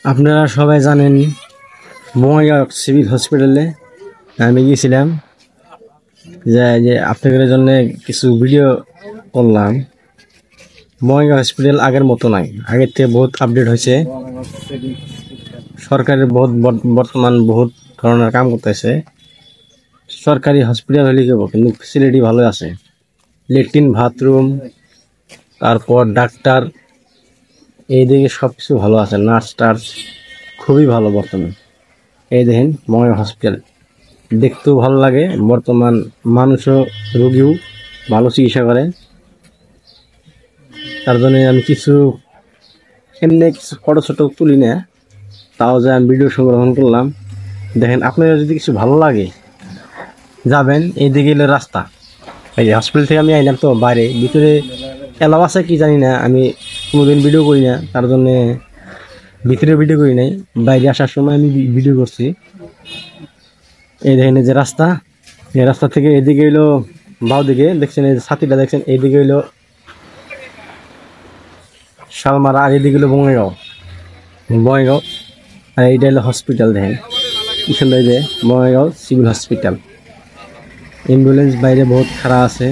আপনারা সবাই জানেন বঙ্গাইগাঁও সিভিল হসপিটালে আমি গিয়েছিলাম, যে আপনাদের জন্য কিছু ভিডিও করলাম। বঙ্গাইগাঁও হসপিটাল আগের মতো নাই, আগের থেকে বহুত আপডেট হয়েছে। সরকারের বর্তমান বহুত ধরনের কাম করতেছে। সরকারি হসপিটাল হলে কেবল কিন্তু ফেসিলিটি ভালো আছে, ল্যাট্রিন বাথরুম, তারপর ডাক্তার, এইদিকে সব কিছু ভালো আছে। নার্স টার্স খুবই ভালো বর্তমান। এই দেখেন বঙ্গাইগাঁও হসপিটাল দেখতেও ভালো লাগে, বর্তমান মানুষও রোগীও ভালো চিকিৎসা করে। তার জন্য আমি কিছু এমনি কিছু ফটো ছোটো তুলি না, তাও যে আমি ভিডিও সংগ্রহণ করলাম। দেখেন আপনার যদি কিছু ভালো লাগে যাবেন, এইদিকে এলো রাস্তা। এই যে হসপিটাল থেকে আমি আইলাম তো বাইরে, ভিতরে এলাও আছে কি জানি না, আমি কোনোদিন ভিডিও করি না, তার জন্যে ভিতরে ভিডিও করি নাই। বাইরে আসার সময় আমি ভিডিও করছি। এই দেখেন এই যে রাস্তা, এই রাস্তা থেকে এদিকে হইলো বাউ দিকে দেখছেন, এই যে ছাতিটা দেখছেন, এইদিকে হইলো শালমারা, আর এদিকে হলো বঙ্গাইগাঁও। আর এইটা হলো হসপিটাল। দেখেন কি সুন্দর, যে বঙ্গাইগাঁও সিভিল হসপিটাল। অ্যাম্বুলেন্স বাইরে বহুত খারাপ আছে।